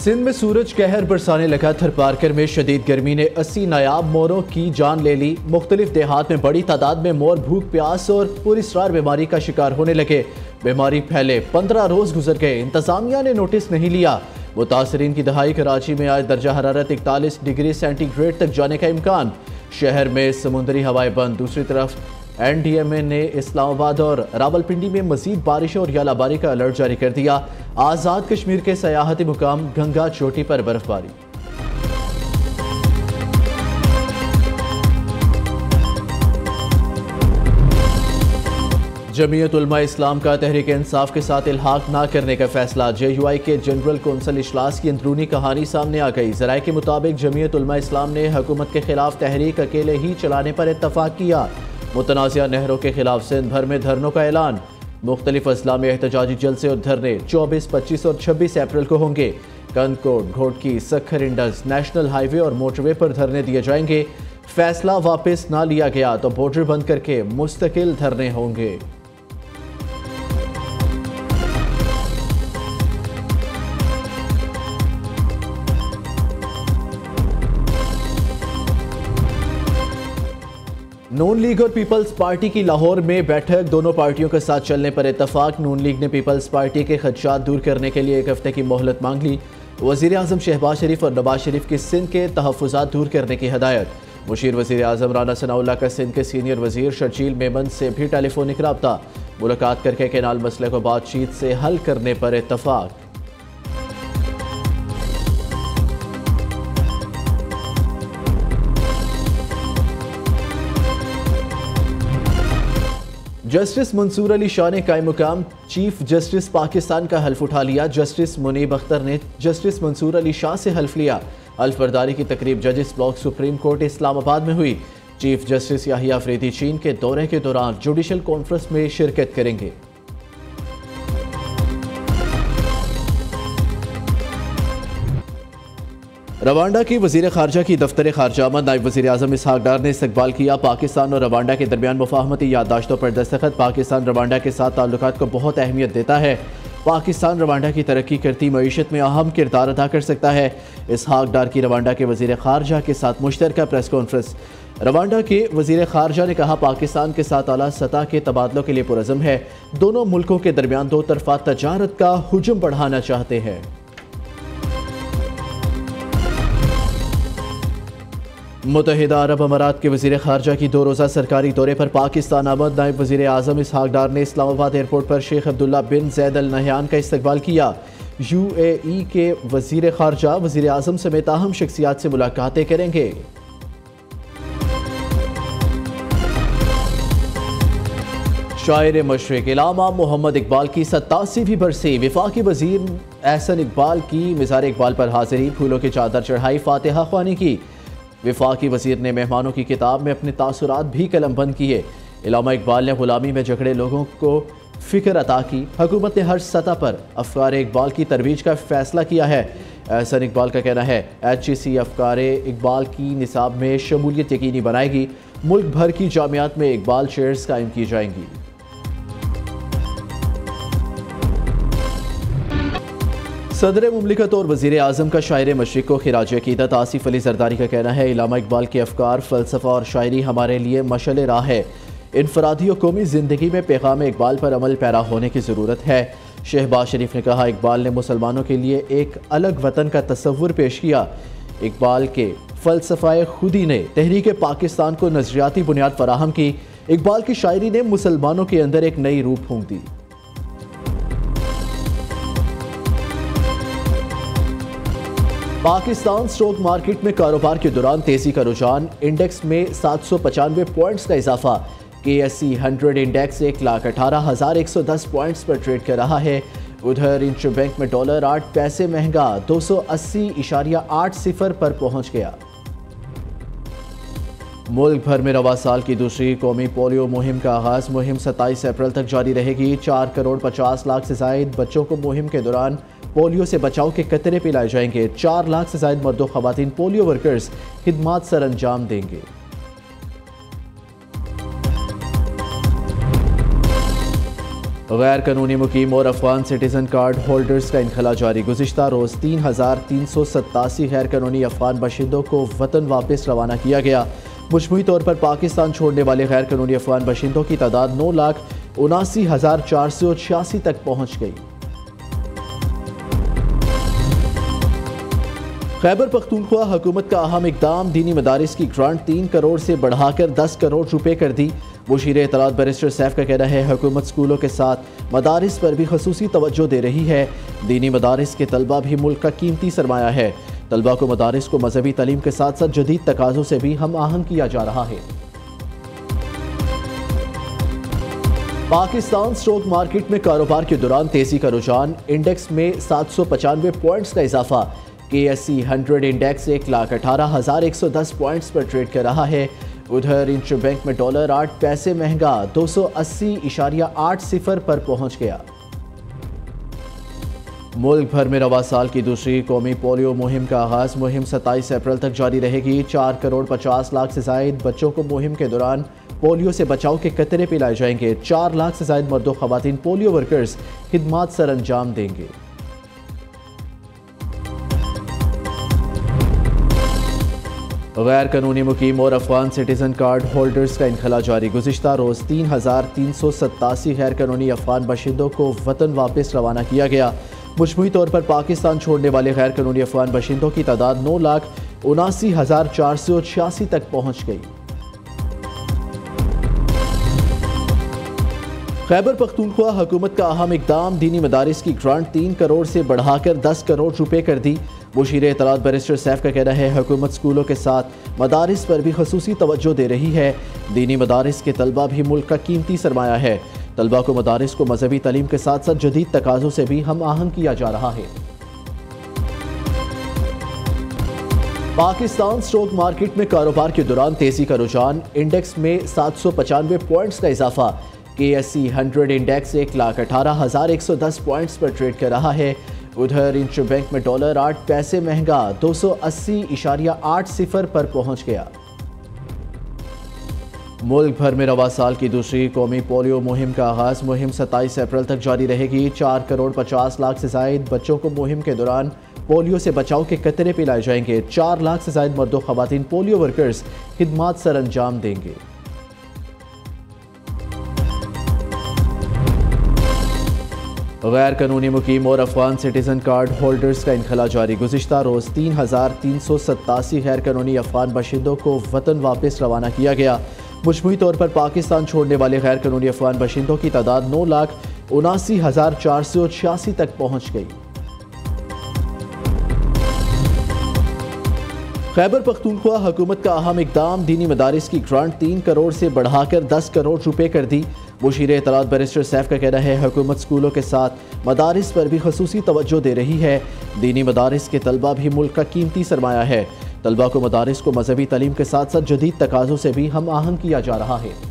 सिंध में सूरज कहर बरसाने लगा। थरपारकर में शदीद गर्मी ने 80 नायाब मोरों की जान ले ली। मुख्तलिफ देहात में बड़ी तादाद में मोर भूख प्यास और पूरी स्टार बीमारी का शिकार होने लगे। बीमारी फैले 15 रोज गुजर गए, इंतजामिया ने नोटिस नहीं लिया। मुतासरीन की दहाई। कराची में आज दर्जा हरारत 41 डिग्री सेंटीग्रेड तक जाने का इम्कान। शहर में समुद्री हवाएं बंद। दूसरी तरफ NDMA ने इस्लामाबाद और रावलपिंडी में मजीद बारिश और यालाबारी का अलर्ट जारी कर दिया। आज़ाद कश्मीर के सयाहती मुकाम गंगा चोटी पर बर्फबारी। जमीयत उलमा इस्लाम का तहरीक इंसाफ के साथ इल्हाक ना करने का फैसला। JUI के जनरल कौंसिल इजलास की अंदरूनी कहानी सामने आ गई। ज़राए के मुताबिक जमीयत उलमा इस्लाम ने हुकूमत के खिलाफ तहरीक अकेले ही चलाने पर इत्तफाक किया। मुतनाज़िया नहरों के खिलाफ सिंध भर में धरनों का ऐलान। मुख्तलिफ अजला में एहतजाजी जलसे और धरने 24, 25 और 26 अप्रैल को होंगे। Kandhkot, Ghotki, Sukkur Indus, national highway और मोटरवे पर धरने दिए जाएंगे। फैसला वापस ना लिया गया तो बॉर्डर बंद करके मुस्तकिल धरने होंगे। नून लीग और पीपल्स पार्टी की लाहौर में बैठक। दोनों पार्टियों के साथ चलने पर इत्तफाक। नून लीग ने पीपल्स पार्टी के खदशात दूर करने के लिए 1 हफ्ते की मोहलत मांग ली। वज़ीर आज़म शहबाज शरीफ और नवाज शरीफ की सिंध के तहफ़्फ़ुज़ात दूर करने की हदायत। मुशीर वज़ीर आज़म राना सनाउल्लाह का सिंध के सीनियर वज़ीर शर्जील मेमन से भी टेलीफोनिक रब्ता। मुलाकात करके कैनाल मसले को बातचीत से हल करने पर इत्तफाक। जस्टिस मंसूर अली शाह ने कायम मुकाम चीफ जस्टिस पाकिस्तान का हल्फ उठा लिया। जस्टिस मुनीब अख्तर ने जस्टिस मंसूर अली शाह से हल्फ लिया। हल्फ बर्दारी की तकरीब जजेस ब्लॉक सुप्रीम कोर्ट इस्लामाबाद में हुई। चीफ जस्टिस याहिया अफरीदी चीन के दौरे के दौरान जुडिशल कॉन्फ्रेंस में शिरकत करेंगे। रवांडा की वज़ीर ख़ारजा की दफ्तर ख़ारजा में नायब वज़ीर आज़म इसहाक डार ने इस्तकबाल किया। पाकिस्तान और रवांडा के दरमियान मुफाहमती याददाश्तों पर दस्तखत। पाकिस्तान रवांडा के साथ ताल्लुकात को बहुत अहमियत देता है। पाकिस्तान रवांडा की तरक्की करती मईशत में अहम किरदार अदा कर सकता है। इसहाक डार की रवांडा के वज़ीर ख़ारजा के साथ मुश्तरका प्रेस कॉन्फ्रेंस। रवांडा के वज़ीर ख़ारजा ने कहा, पाकिस्तान के साथ आला सतह के तबादलों के लिए पुरज़म है। दोनों मुल्कों के दरमियान दो तरफ़ा तजारत का हुजूम बढ़ाना चाहते हैं। मुत्तहिदा अरब अमारात के वज़ीर ख़ारजा की 2 रोज़ा सरकारी दौरे पर पाकिस्तान आमद। नायब वज़ीर आज़म इसहाक डार ने इस्लामाबाद एयरपोर्ट पर शेख अब्दुल्ला बिन ज़ैद अल नहयान का इस्तकबाल किया। UAE के वज़ीर ख़ारजा वज़ीर आज़म समेत अहम शख्सियात से मुलाकातें करेंगे। शायर मशरिक़ इलामा मोहम्मद इकबाल की 87वीं बरसी। वफाकी वज़ीर एहसन इकबाल की मिज़ार इकबाल पर हाज़िरी। फूलों की चादर चढ़ाई, फातिहा ख्वानी की। वफाकी वज़ीर ने मेहमानों की किताब में अपने तासुरात भी कलमबंद किए। इलामा इकबाल ने ग़ुलामी में जकड़े लोगों को फ़िक्र अता की। हुकूमत ने हर सतह पर अफ़कार इकबाल की तरवीज का फ़ैसला किया है। एहसन इकबाल का कहना है, HEC अफ़कार इकबाल की निसाब में शमूलियत यकीनी बनाएगी। मुल्क भर की जामियात में इकबाल चेयर्स कायम की जाएंगी। सदर मुमलिकत और वज़ीर आज़म का शायर मशरिक़ को खिराज अक़ीदत। आसिफ अली ज़रदारी का कहना है, इलामा इकबाल के अफ़कार, फ़लसफ़ा और शायरी हमारे लिए मशअल राह है। इनफ़रादी और कौमी ज़िंदगी में पैगाम इकबाल पर अमल पैरा होने की ज़रूरत है। शहबाज शरीफ ने कहा, इकबाल ने मुसलमानों के लिए एक अलग वतन का तस्वुर पेश किया। इकबाल के फ़लसफ़ाए खुदी ने तहरीक पाकिस्तान को नज़रियाती बुनियाद फराहम की। इकबाल की शायरी ने मुसलमानों के अंदर एक नई रूह फूंक दी। पाकिस्तान स्टॉक मार्केट में कारोबार के दौरान तेजी का रुझान। इंडेक्स में 795 पॉइंट्स का इजाफा। KSE 100 इंडेक्स 1,18,110 पॉइंट्स पर ट्रेड कर रहा है। उधर इंटरबैंक में डॉलर 8 पैसे महंगा 280.80 पर पहुंच गया। मुल्क भर में रवा साल की दूसरी कौमी पोलियो मुहिम का आगाज़। मुहिम 27 अप्रैल तक जारी रहेगी। 4,50,00,000 से ज़ायद बच्चों को मुहिम के दौरान पोलियो से बचाव के कतरे पिलाए जाएंगे। 4 लाख से ज़ायद मर्द व ख़वातीन पोलियो वर्कर्स खिदमात सर अंजाम देंगे। गैर कानूनी मुकीम और अफगान सिटीजन कार्ड होल्डर्स का इनखला जारी। गुज़िश्ता रोज़ 3,387 गैर कानूनी अफगान बाशिंदों को वतन वापस रवाना किया गया। मजमूई तौर पर पाकिस्तान छोड़ने वाले गैर कानूनी अफगान बाशिंदों की तादाद 9,79,486 तक पहुँच गई। खैबर पख्तूनख्वा हुकूमत का अहम इकदाम, दीनी मदारिस की ग्रांट 3 करोड़ से बढ़ाकर 10 करोड़ रुपए कर दी। मुशीर इत्तलात बैरिस्टर सैफ का कहना है हुकूमत स्कूलों के साथ मदारिस पर भी खसूसी तवज्जो दे रही है। दीनी मदारिस के तलबा भी मुल्क का कीमती सरमाया है। तलबा को मदारिस को मजहबी तालीम के साथ साथ जदीद तकाज़ों से भी हम आहंग किया जा रहा है। पाकिस्तान स्टॉक मार्केट में कारोबार के दौरान तेजी का रुझान, इंडेक्स में 795 पॉइंट्स का इजाफा। KSE 100 इंडेक्स 1,18,110 पॉइंट्स पर ट्रेड कर रहा है। उधर इंटर बैंक में डॉलर 8 पैसे महंगा 280.80 पर पहुंच गया। मुल्क भर में रवा साल की दूसरी कौमी पोलियो मुहिम का आगाज। मुहिम 27 अप्रैल तक जारी रहेगी। 4 करोड़ 50 लाख से जायद बच्चों को मुहिम के दौरान पोलियो से बचाव के कतरे पिलाए जाएंगे। 4 लाख से जायद मर्द व खवातीन पोलियो वर्कर्स खिदमात सर अंजाम देंगे। गैर कानूनी मुकीम और अफगान सिटीजन कार्ड होल्डर्स का इनखला जारी। गुज़िश्ता रोज़ 3,387 गैर कानूनी अफगान बाशिंदों को वतन वापस रवाना किया गया। मजमूई तौर पर पाकिस्तान छोड़ने वाले गैर कानूनी अफगान बाशिंदों की तादाद 9,79,486 तक पहुँच गई। खैबर पख्तूनख्वा हुकूमत का अहम इकदाम, दीनी मदारिस की ग्रांट 3 करोड़ से बढ़ाकर 10 करोड़ रुपए कर दी। मुशीर इत्तलात बैरिस्टर सैफ का कहना है हुकूमत स्कूलों के साथ मदारिस पर भी खसूसी तवज्जो दे रही है। दीनी मदारिस के तलबा भी मुल्क का कीमती सरमाया है। तलबा को मदारिस को मजहबी तालीम के साथ साथ जदीद तकाज़ों से भी हम आहंग किया जा रहा है। पाकिस्तान स्टॉक मार्केट में कारोबार के दौरान तेजी का रुझान, इंडेक्स में 795 पॉइंट्स का इजाफा। KSE 100 इंडेक्स 1,18,110 पॉइंट्स पर ट्रेड कर रहा है। उधर इंटर बैंक में डॉलर 8 पैसे महंगा 280.80 पर पहुंच गया। मुल्क भर में रवा साल की दूसरी कौमी पोलियो मुहिम का आगाज। मुहिम 27 अप्रैल तक जारी रहेगी। 4 करोड़ 50 लाख से जायद बच्चों को मुहिम के दौरान पोलियो से बचाव के कतरे पिलाए जाएंगे। 4 लाख से जायद मर्द व खवातीन पोलियो वर्कर्स खिदमात सर अंजाम देंगे। गैर कानूनी मुकीम और अफगान सिटीजन कार्ड होल्डर्स का इनखला जारी। गुज़िश्ता रोज़ 3,387 गैर कानूनी अफगान बाशिंदों को वतन वापस रवाना किया गया। मजमूई तौर पर पाकिस्तान छोड़ने वाले गैर कानूनी अफगान बाशिंदों की तादाद 9,79,486 तक पहुँच गई। खैबर पख्तूनख्वा हुकूमत का अहम इकदाम, दीनी मदारिस की ग्रांट 3 करोड़ से बढ़ाकर 10 करोड़ रुपए कर दी। मुशीर इत्तलात बैरिस्टर सैफ का कहना है हुकूमत स्कूलों के साथ मदारिस पर भी खसूसी तवज्जो दे रही है। दीनी मदारिस के तलबा भी मुल्क का कीमती सरमाया है। तलबा को मदारिस को मजहबी तालीम के साथ साथ जदीद तकाज़ों से भी हम आहंग किया जा रहा है।